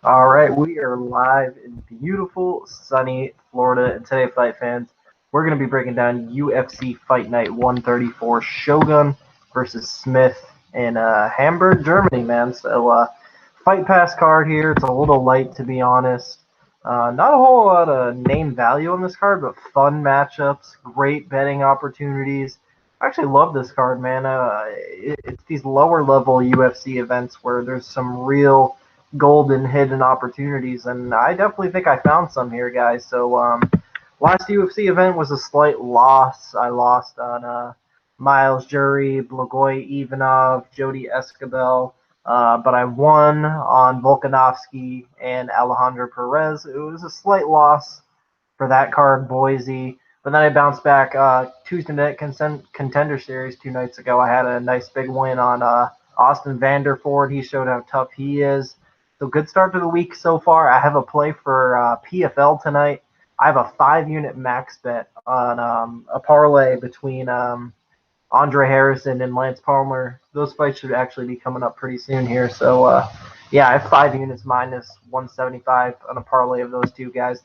All right, we are live in beautiful, sunny Florida. And today, fight fans, we're going to be breaking down UFC Fight Night 134 Shogun versus Smith in Hamburg, Germany, man. So, Fight Pass card here. It's a little light, to be honest. Not a whole lot of name value on this card, but fun matchups, great betting opportunities. I actually love this card, man. It's these lower level UFC events where there's some real golden hidden opportunities, and I definitely think I found some here, guys. So, last UFC event was a slight loss. I lost on Miles Jury, Blagoy Ivanov, Jody Escobel, but I won on Volkanovski and Alejandro Perez. It was a slight loss for that card, Boise. But then I bounced back Tuesday night contender series 2 nights ago. I had a nice big win on Austin Vanderford. He showed how tough he is. So good start to the week so far. I have a play for PFL tonight. I have a 5 unit max bet on a parlay between Andre Harrison and Lance Palmer. Those fights should actually be coming up pretty soon here. So, yeah, I have 5 units minus 175 on a parlay of those two guys.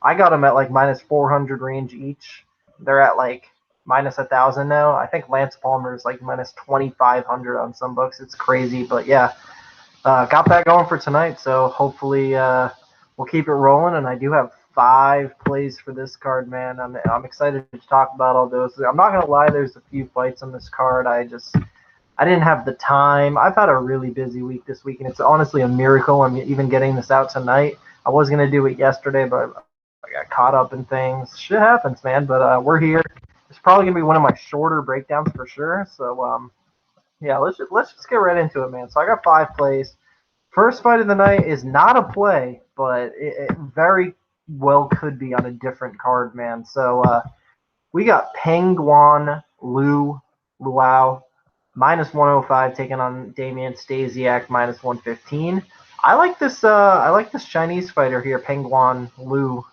I got them at like minus 400 range each. They're at like minus 1,000 now. I think Lance Palmer is like minus 2,500 on some books. It's crazy, but yeah, got that going for tonight. So hopefully we'll keep it rolling. And I do have 5 plays for this card, man. I'm excited to talk about all those. I'm not gonna lie, there's a few fights on this card. I didn't have the time. I've had a really busy week this week, and it's honestly a miracle I'm even getting this out tonight. I was gonna do it yesterday, but I got caught up in things. Shit happens, man. But we're here. It's probably gonna be one of my shorter breakdowns for sure. So, yeah, let's just get right into it, man. So I got 5 plays. First fight of the night is not a play, but it very well could be on a different card, man. So, we got Pengguan Luau minus 105 taking on Damian Stasiak minus 115. I like this. I like this Chinese fighter here, Pengguan Liu.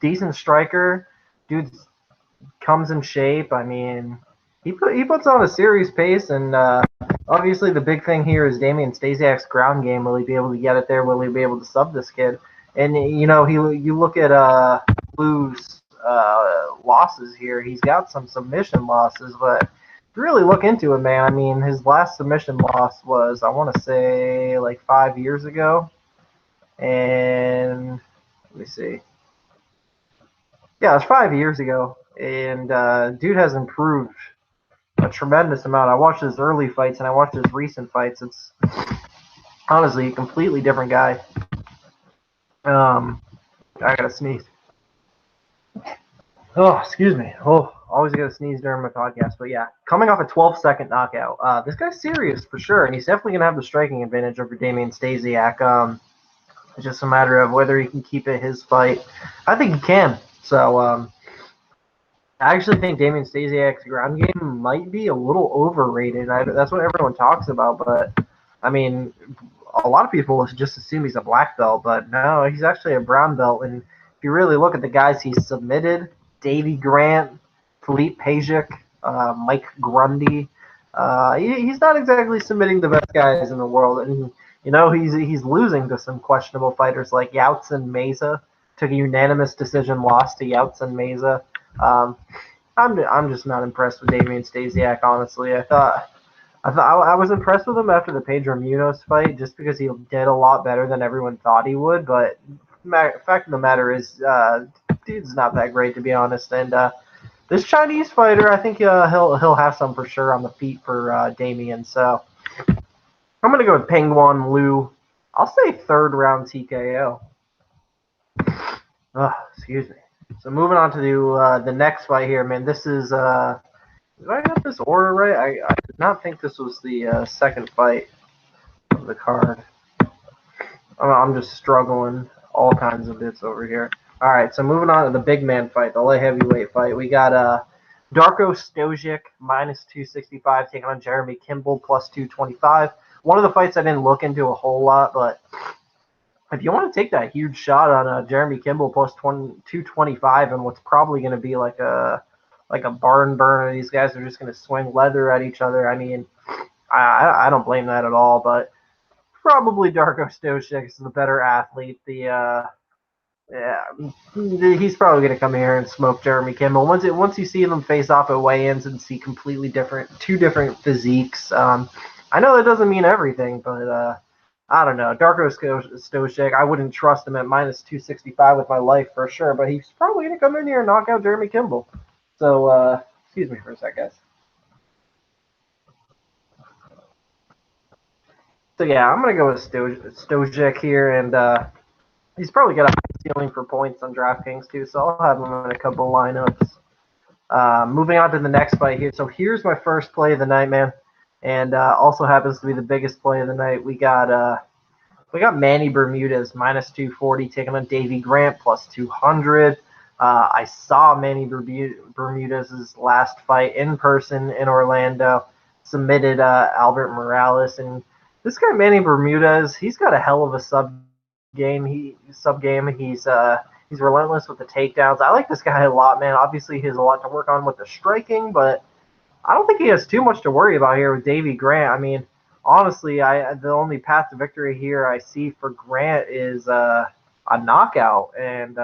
Decent striker, dude comes in shape. I mean, he puts on a serious pace, and obviously the big thing here is Damian Stasiak's ground game. Will he be able to get it there? Will he be able to sub this kid? And you look at Liu's losses here. He's got some submission losses, but if you really look into it, man, I mean, his last submission loss was, I want to say, like 5 years ago. And let me see. Yeah, it was 5 years ago. And dude has improved a tremendous amount. I watched his early fights and I watched his recent fights. It's honestly a completely different guy. Um, I gotta sneeze. Oh, excuse me. Oh, always gotta sneeze during my podcast. But yeah, coming off a 12-second knockout, this guy's serious for sure, and he's definitely gonna have the striking advantage over Damian Stasiak. It's just a matter of whether he can keep it his fight. I think he can. So, I actually think Damian Stasiak's ground game might be a little overrated. That's what everyone talks about, but I mean, a lot of people just assume he's a black belt, but no, he's actually a brown belt. And if you really look at the guys he's submitted, Davy Grant, Philippe Pajic, Mike Grundy, he's not exactly submitting the best guys in the world. And he's losing to some questionable fighters like Yautsin Meza. Took a unanimous decision loss to Yautsin Meza. Um, I'm just not impressed with Damian Stasiak. Honestly, I was impressed with him after the Pedro Munoz fight, just because he did a lot better than everyone thought he would. But fact of the matter is, dude's not that great, to be honest. And this Chinese fighter, I think he'll have some for sure on the feet for Damian. So I'm gonna go with Pengguan Liu. I'll say third round TKO. Oh, excuse me. So moving on to the next fight here, man. This is did I have this order right? I did not think this was the second fight of the card. I'm just struggling all kinds of bits over here. All right, so moving on to the big man fight, the light heavyweight fight. We got Darko Stojic minus 265 taking on Jeremy Kimball plus 225. One of the fights I didn't look into a whole lot, but if you want to take that huge shot on Jeremy Kimball plus 225 and what's probably going to be like a barn burner, these guys are just going to swing leather at each other. I mean, I don't blame that at all. But probably Darko Stojic is the better athlete. Yeah, he's probably gonna come here and smoke Jeremy Kimball. Once you see them face off at weigh-ins and see completely two different physiques. I know that doesn't mean everything, but I don't know. Darko Stojic, I wouldn't trust him at minus 265 with my life for sure, but he's probably gonna come in here and knock out Jeremy Kimball. So excuse me for a sec, guys. So yeah, I'm gonna go with Stojic here, and he's probably got a high ceiling for points on DraftKings too, so I'll have him in a couple lineups. Moving on to the next fight here. So here's my first play of the night, man, and also happens to be the biggest play of the night. We got Manny Bermudez minus 240 taking on Davey Grant plus 200. I saw Manny Bermudez's last fight in person in Orlando. Submitted Albert Morales, and this guy Manny Bermudez, he's got a hell of a sub game. He's relentless with the takedowns. I like this guy a lot, man. Obviously, he has a lot to work on with the striking, but I don't think he has too much to worry about here with Davey Grant. I mean, honestly, the only path to victory here I see for Grant is a knockout. And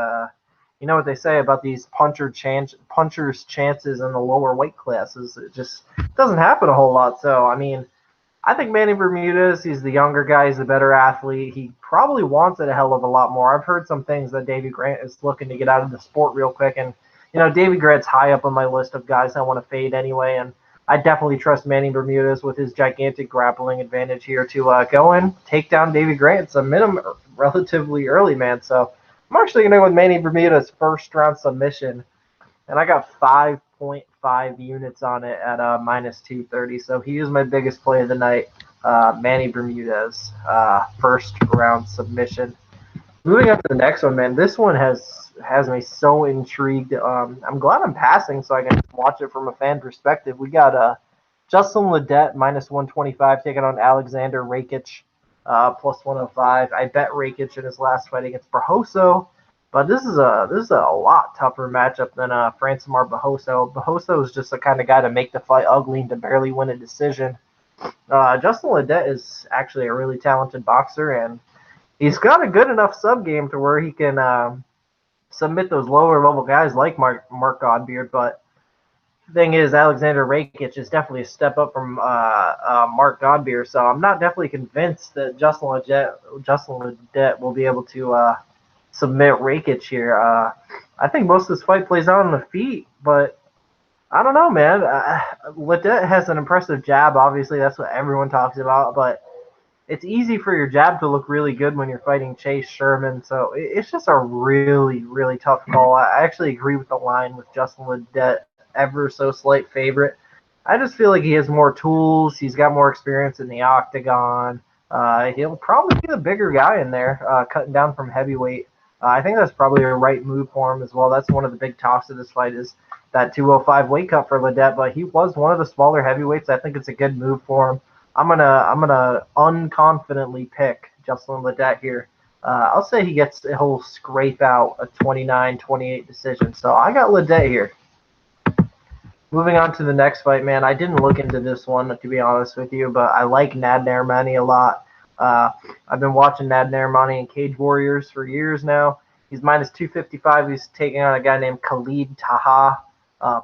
you know what they say about these punchers' chances in the lower weight classes? It just doesn't happen a whole lot. So, I mean, I think Manny Bermudez, he's the younger guy, he's the better athlete. He probably wants it a hell of a lot more. I've heard some things that Davey Grant is looking to get out of the sport real quick. And, you know, Davey Grant's high up on my list of guys I want to fade anyway. And I definitely trust Manny Bermudez with his gigantic grappling advantage here to go in, take down Davey Grant, submit him relatively early, man. So I'm actually going to go with Manny Bermudez first round submission. And I got 5.5 units on it at minus 230. So he is my biggest play of the night. Manny Bermudez, first round submission. Moving on to the next one, man. This one has me so intrigued. I'm glad I'm passing so I can watch it from a fan perspective. We got Justin Ledet minus 125 taking on Alexander Rakic plus 105. I bet Rakic in his last fight against Barroso. But this is a lot tougher matchup than Francimar Barroso. Barroso is just the kind of guy to make the fight ugly and to barely win a decision. Justin Ledet is actually a really talented boxer, and he's got a good enough sub game to where he can submit those lower level guys like Mark Godbeard. But the thing is, Alexander Rakic is definitely a step up from Mark Godbeard. So I'm not definitely convinced that Justin Ledet will be able to submit Rakic here. I think most of this fight plays out on the feet, but I don't know, man. Ledet has an impressive jab. Obviously, that's what everyone talks about, but it's easy for your jab to look really good when you're fighting Chase Sherman. So it's just a really, really tough call. I actually agree with the line with Justin Ledet, ever so slight favorite. I just feel like he has more tools. He's got more experience in the octagon. He'll probably be the bigger guy in there, cutting down from heavyweight. I think that's probably a right move for him as well. That's one of the big talks of this fight is that 205 weight cut for Ledet, but he was one of the smaller heavyweights. I think it's a good move for him. I'm gonna unconfidently pick Justin Ledet here. I'll say he'll scrape out a 29-28 decision. So I got Ledet here. Moving on to the next fight, man. I didn't look into this one, to be honest with you, but I like Nad Narimani a lot. I've been watching Nad Narimani in Cage Warriors for years now. He's minus 255. He's taking on a guy named Khalid Taha,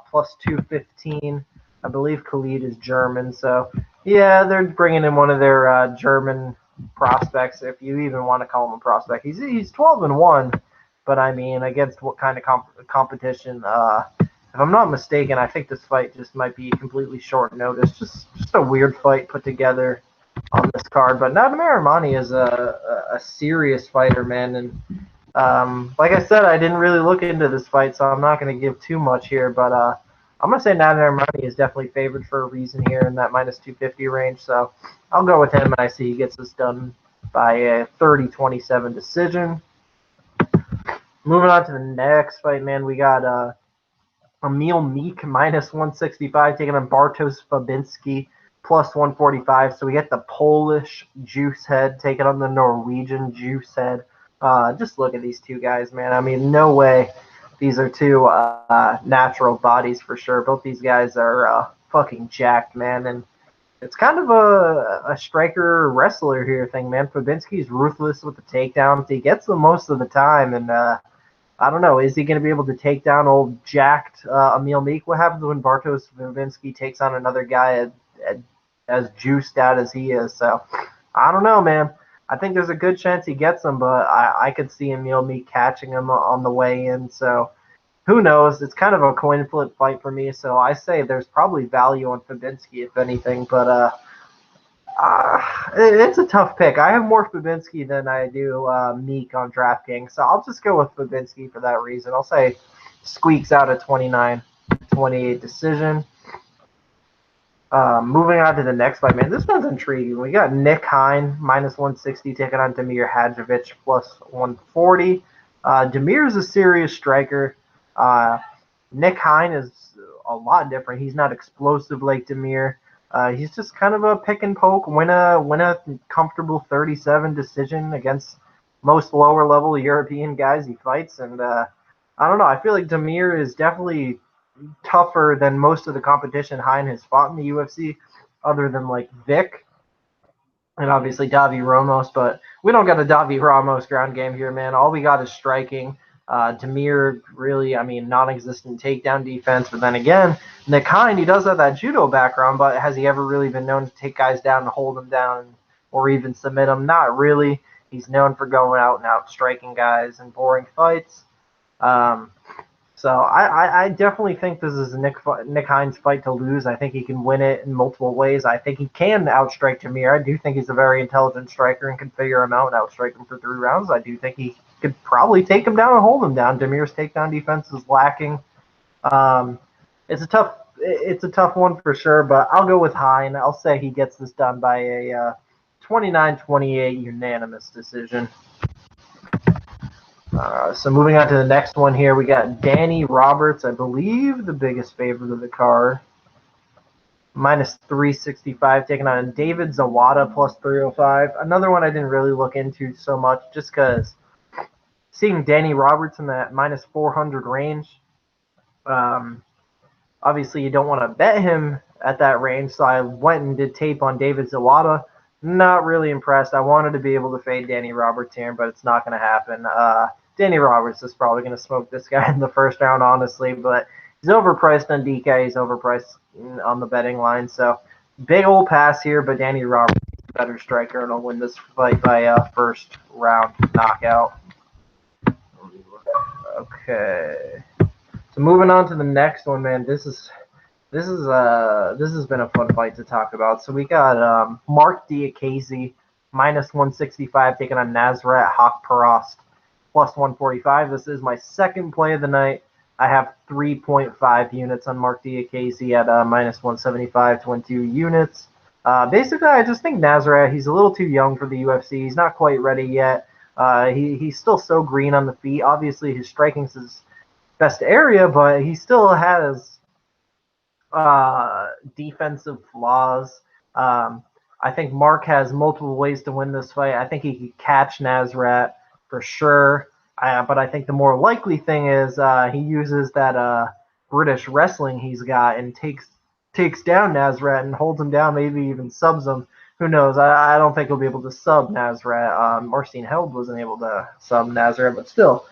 plus 215. I believe Khalid is German. So, yeah, they're bringing in one of their German prospects, if you even want to call him a prospect. He's 12-1, but I mean, against what kind of competition? If I'm not mistaken, I think this fight just might be completely short notice. Just a weird fight put together on this card. But Nad Narimani is a serious fighter, man. And like I said, I didn't really look into this fight, so I'm not going to give too much here. But I'm going to say Nad Narimani is definitely favored for a reason here in that minus 250 range. So I'll go with him, and I see he gets this done by a 30-27 decision. Moving on to the next fight, man, we got Emil Meek minus 165 taking on Bartosz Fabinski plus 145. So we get the Polish juice head taking on the Norwegian juice head. Just look at these two guys, man. I mean, no way these are two natural bodies for sure. Both these guys are fucking jacked, man. And it's kind of a striker wrestler here thing, man. Fabinski's ruthless with the takedowns. He gets them most of the time, and I don't know. Is he going to be able to take down old jacked Emil Meek? What happens when Bartosz Fabinski takes on another guy as juiced out as he is? So I don't know, man. I think there's a good chance he gets him, but I could see Emil Meek catching him on the way in. So who knows? It's kind of a coin flip fight for me. So I say there's probably value on Fabinski, if anything. But it's a tough pick. I have more Fabinski than I do Meek on DraftKings, so I'll just go with Fabinski for that reason. I'll say squeaks out a 29-28 decision. Moving on to the next fight, man. This one's intriguing. We got Nick Hein, minus 160, taking on Damir Hadzovic, plus 140. Damir's a serious striker. Nick Hein is a lot different. He's not explosive like Damir. He's just kind of a pick and poke, win a comfortable 37 decision against most lower level European guys he fights, and I don't know. I feel like Damir is definitely tougher than most of the competition Hein has fought in the UFC, other than like Vic and obviously Davi Ramos. But we don't got a Davi Ramos ground game here, man. All we got is striking. Damir really, I mean, non-existent takedown defense. But then again, Nick Hein, he does have that judo background, but has he ever really been known to take guys down and hold them down or even submit them? Not really. He's known for going out and out striking guys in boring fights. So I definitely think this is Nick Hines' fight to lose. I think he can win it in multiple ways. I think he can outstrike Damir. I do think he's a very intelligent striker and can figure him out and outstrike him for 3 rounds. I do think he could probably take him down and hold him down. Damir's takedown defense is lacking. It's a tough one for sure, but I'll go with Hein. I'll say he gets this done by a 29-28 unanimous decision. So moving on to the next one here, we got Danny Roberts, I believe the biggest favorite of the card, minus 365, taking on David Zawada, plus 305. Another one I didn't really look into so much, just because seeing Danny Roberts in that minus 400 range, obviously you don't want to bet him at that range, so I went and did tape on David Zawada. Not really impressed. I wanted to be able to fade Danny Roberts here, but it's not going to happen. Danny Roberts is probably going to smoke this guy in the first round, honestly, but he's overpriced on DK. He's overpriced on the betting line. So big old pass here, but Danny Roberts is a better striker, and will win this fight by first round knockout. Okay. So moving on to the next one, man. This has been a fun fight to talk about. So we got Mark Diakaze, minus 165, taking on Nasrat Haqparast, plus 145. This is my second play of the night. I have 3.5 units on Mark Diakaze at minus 175 to win 2 units. Basically, I just think Nasrat, he's a little too young for the UFC. He's not quite ready yet. He's still so green on the feet. Obviously, his striking's his best area, but he still has defensive flaws. I think Mark has multiple ways to win this fight. I think he could catch Nasrat for sure. But I think the more likely thing is he uses that British wrestling he's got and takes down Nasrat and holds him down, maybe even subs him. Who knows? I don't think he'll be able to sub Nasrat. Marcin Held wasn't able to sub Nasrat, but still.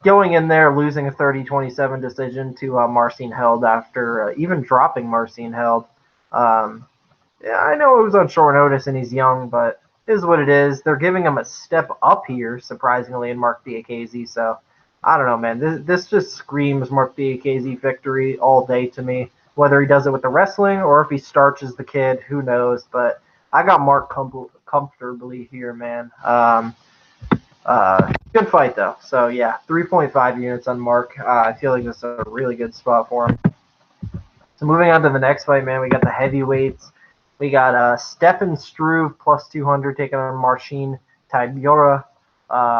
Going in there, losing a 30-27 decision to Marcin Held after even dropping Marcin Held. Yeah, I know it was on short notice and he's young, but it is what it is. They're giving him a step up here, surprisingly, in Mark Diakaze. So I don't know, man. This just screams Mark Diakaze victory all day to me. Whether he does it with the wrestling or if he starches the kid, who knows? But I got Mark comfortably here, man. Good fight, though. So, yeah, 3.5 units on Mark. I feel like this is a really good spot for him. So, moving on to the next fight, man, we got the heavyweights. We got Stefan Struve, plus 200, taking on Marcin Tybura,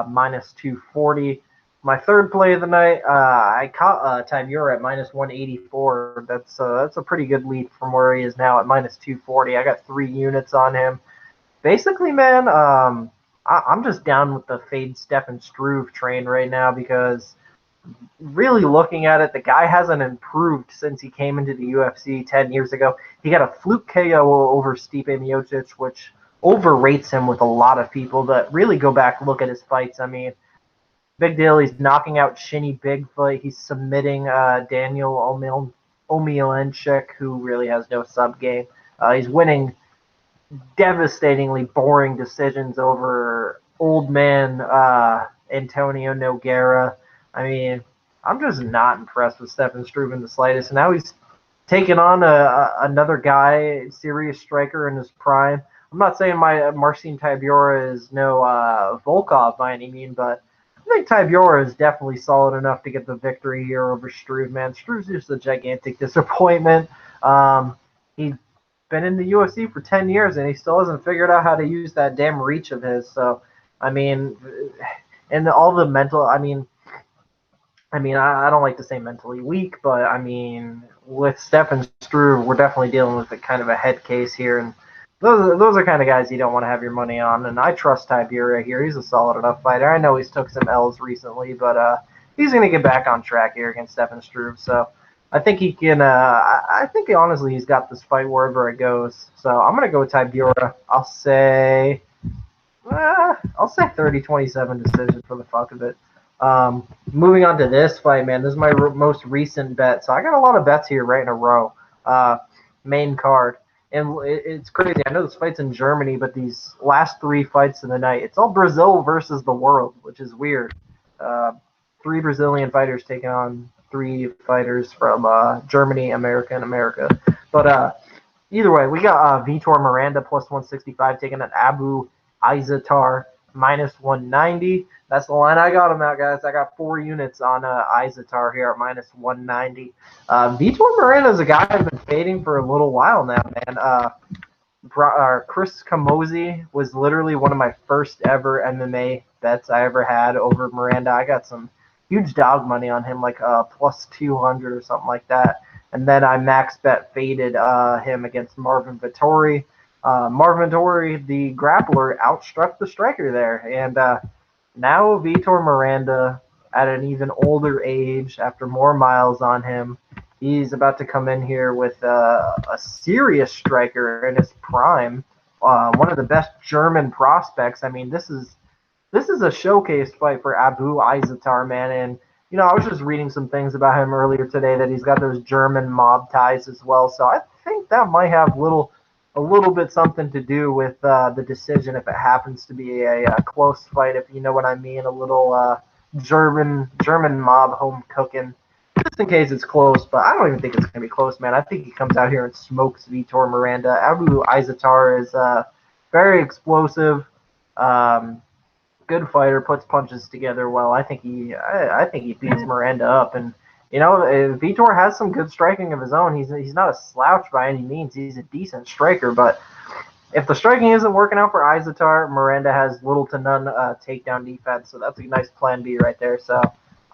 minus 240. My third play of the night, I caught Tybura at minus 184. That's a pretty good lead from where he is now at minus 240. I got 3 units on him. Basically, man, I'm just down with the fade Stefan Struve train right now because really looking at it, the guy hasn't improved since he came into the UFC 10 years ago. He got a fluke KO over Stipe Miocic, which overrates him with a lot of people that really go back and look at his fights. I mean, big deal. He's knocking out Shinny Bigfoot. He's submitting Daniel Omielanchik, who really has no sub game. He's winning devastatingly boring decisions over old man Antonio Nogueira. I mean, I'm just not impressed with Stefan Struve in the slightest. And now he's taking on another guy, serious striker in his prime. I'm not saying my Marcin Tybura is no Volkov by any means, but I think Tybura is definitely solid enough to get the victory here over Struve, man. Struve's just a gigantic disappointment. He's been in the UFC for 10 years, and he still hasn't figured out how to use that damn reach of his. So, I mean, and all the mental, I don't like to say mentally weak, but I mean, with Stefan Struve, we're definitely dealing with a kind of a head case here, and those are kind of guys you don't want to have your money on. And I trust Tybura here; he's a solid enough fighter. I know he's took some L's recently, but he's going to get back on track here against Stefan Struve. So I think he can. I think honestly, he's got this fight wherever it goes. So I'm going to go with Tybura. I'll say 30-27 decision for the fuck of it. Moving on to this fight, man. This is my most recent bet. So I got a lot of bets here right in a row. Main card. And it's crazy. I know this fight's in Germany, but these last three fights of the night, it's all Brazil versus the world, which is weird. Three Brazilian fighters taking on three fighters from Germany, America, and America. But either way, we got Vitor Miranda plus 165 taking on Abu Izatar minus 190. That's the line I got him at, guys. I got 4 units on Izatar here at minus 190. Vitor Miranda is a guy I've been fading for a little while now, man. Chris Camozzi was literally one of my first ever MMA bets I ever had over Miranda. I got some huge dog money on him, like plus 200 or something like that. And then I max bet faded him against Marvin Vettori. Marvin Vettori, the grappler, outstruck the striker there. And now Vitor Miranda, at an even older age, after more miles on him, he's about to come in here with a serious striker in his prime. One of the best German prospects. I mean, this is a showcase fight for Abu Izatar, man. And I was just reading some things about him earlier today that he's got those German mob ties as well. So I think that might have a little bit something to do with the decision if it happens to be a close fight, if you know what I mean. A little German mob home cooking, just in case it's close. But I don't even think it's going to be close, man. I think he comes out here and smokes Vitor Miranda. Abu Izatar is very explosive. Good fighter, puts punches together well. I think he beats Miranda up, and Vitor has some good striking of his own. He's not a slouch by any means. He's a decent striker, but if the striking isn't working out for Izatar, Miranda has little to none takedown defense, so that's a nice plan B right there. So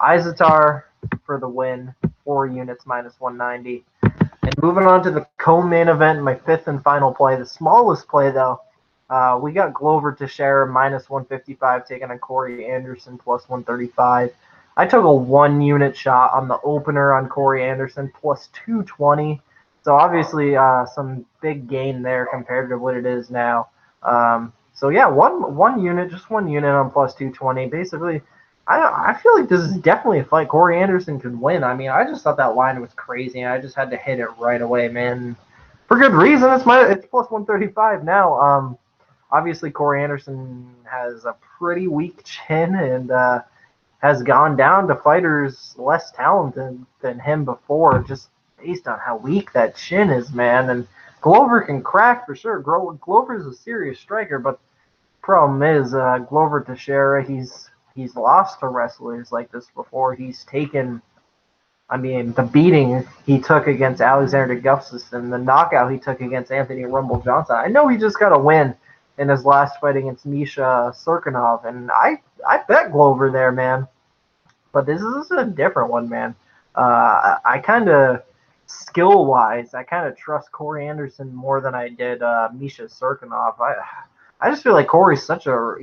Izatar for the win, 4 units minus 190. And moving on to the co-main event, my fifth and final play, the smallest play though. We got Glover Teixeira minus 155 taking on Corey Anderson plus 135. I took a 1-unit shot on the opener on Corey Anderson plus 220. So obviously some big gain there compared to what it is now. So yeah, one unit, just 1 unit on plus 220. Basically, I feel like this is definitely a fight Corey Anderson could win. I mean, I just thought that line was crazy, and I just had to hit it right away, man. For good reason. It's plus 135 now. Obviously, Corey Anderson has a pretty weak chin and has gone down to fighters less talented than him before, just based on how weak that chin is, man. And Glover can crack for sure. Glover's a serious striker, but problem is Glover Teixeira, he's lost to wrestlers like this before. He's taken, the beating he took against Alexander Gustafsson, the knockout he took against Anthony Rumble Johnson. I know he just got a win in his last fight against Misha Serkinov, and I bet Glover there, man. But this is a different one, man. I kind of, skill-wise, I kind of trust Corey Anderson more than I did Misha Serkinov. I just feel like Corey's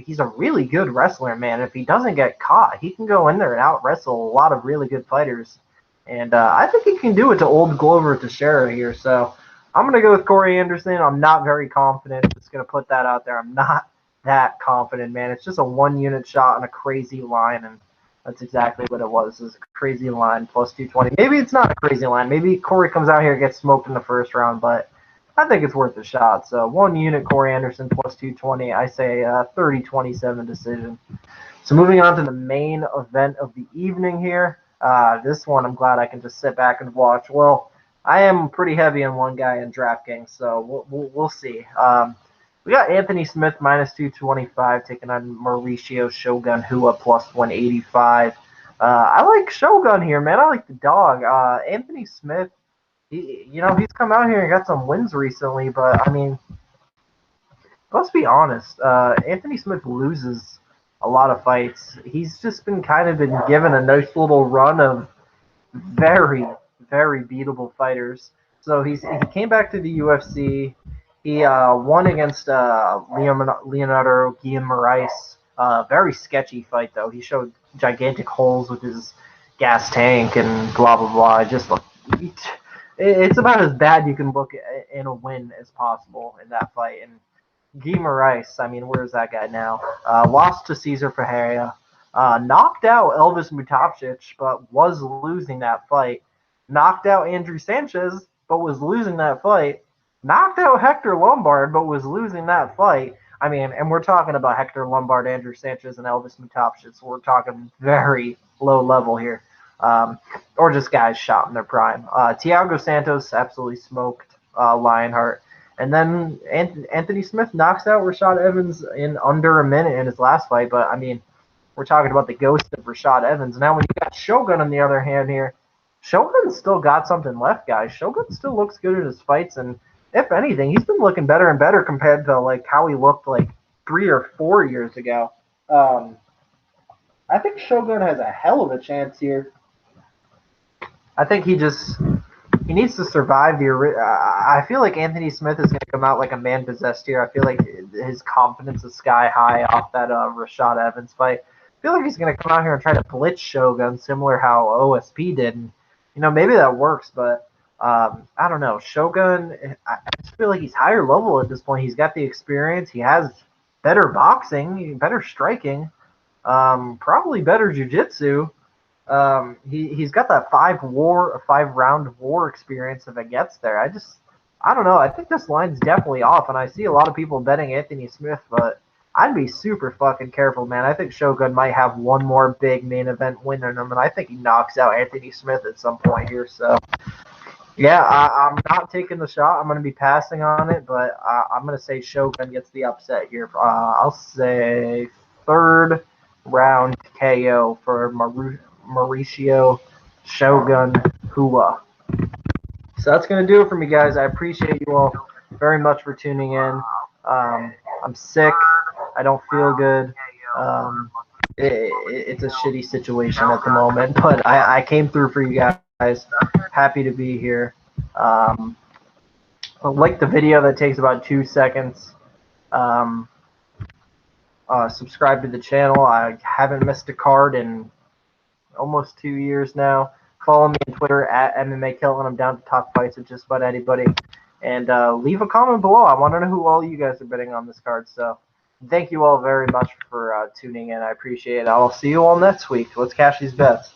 he's a really good wrestler, man. If he doesn't get caught, he can go in there and out wrestle a lot of really good fighters. And I think he can do it to old Glover Teixeira here. So I'm going to go with Corey Anderson. I'm not very confident. Just going to put that out there. I'm not that confident, man. It's just a 1-unit shot on a crazy line, and that's exactly what it was. It was a crazy line, plus 220. Maybe it's not a crazy line. Maybe Corey comes out here and gets smoked in the first round, but I think it's worth a shot. So 1-unit Corey Anderson plus 220. I say 30-27 decision. So moving on to the main event of the evening here. This one I'm glad I can just sit back and watch. Well, I am pretty heavy on one guy in DraftKings, so we'll see. We got Anthony Smith minus 225 taking on Mauricio Shogun Hua plus 185. I like Shogun here, man. I like the dog. Anthony Smith, he's come out here and got some wins recently, but I mean, let's be honest. Anthony Smith loses a lot of fights. He's just been given a nice little run of very, very beatable fighters. So he came back to the UFC. He won against Leonardo Guimarães. Very sketchy fight, though. He showed gigantic holes with his gas tank and blah, blah, blah. It's about as bad you can look in a win as possible in that fight. And Guimarães, I mean, where's that guy now? Lost to Cesar Ferreira. Knocked out Elvis Mutapcic, but was losing that fight. Knocked out Andrew Sanchez, but was losing that fight. Knocked out Hector Lombard, but was losing that fight. I mean, and we're talking about Hector Lombard, Andrew Sanchez, and Elvis Mutapcic. So we're talking very low level here. Or just guys shot in their prime. Thiago Santos absolutely smoked Lionheart. And then Anthony Smith knocks out Rashad Evans in under a minute in his last fight. But, I mean, we're talking about the ghost of Rashad Evans. Now, when you got Shogun on the other hand here, Shogun's still got something left, guys. Shogun still looks good in his fights, and if anything, he's been looking better and better compared to like how he looked like 3 or 4 years ago. I think Shogun has a hell of a chance here. I think he needs to survive the. I feel like Anthony Smith is going to come out like a man possessed here. I feel like his confidence is sky high off that Rashad Evans fight. I feel like he's going to come out here and try to blitz Shogun, similar how OSP did. And, maybe that works, but I don't know. Shogun, I just feel like he's higher level at this point. He's got the experience. He has better boxing, better striking, probably better jiu-jitsu. He's got that 5-round war experience if it gets there. I don't know. I think this line's definitely off, and I see a lot of people betting Anthony Smith, but I'd be super fucking careful, man. I think Shogun might have one more big main event win in him, and I think he knocks out Anthony Smith at some point here. So, yeah, I'm not taking the shot. I'm going to be passing on it, but I'm going to say Shogun gets the upset here. I'll say third round KO for Mauricio Shogun Hua. So that's going to do it for me, guys. I appreciate you all very much for tuning in. I'm sick. I don't feel good. It's a shitty situation at the moment, but I came through for you guys. Happy to be here. Like the video that takes about 2 seconds. Subscribe to the channel. I haven't missed a card in almost 2 years now. Follow me on Twitter at MMAKelton. I'm down to talk fights with just about anybody. And leave a comment below. I want to know who all you guys are betting on this card. So thank you all very much for tuning in. I appreciate it. I'll see you all next week. Let's cash these bets.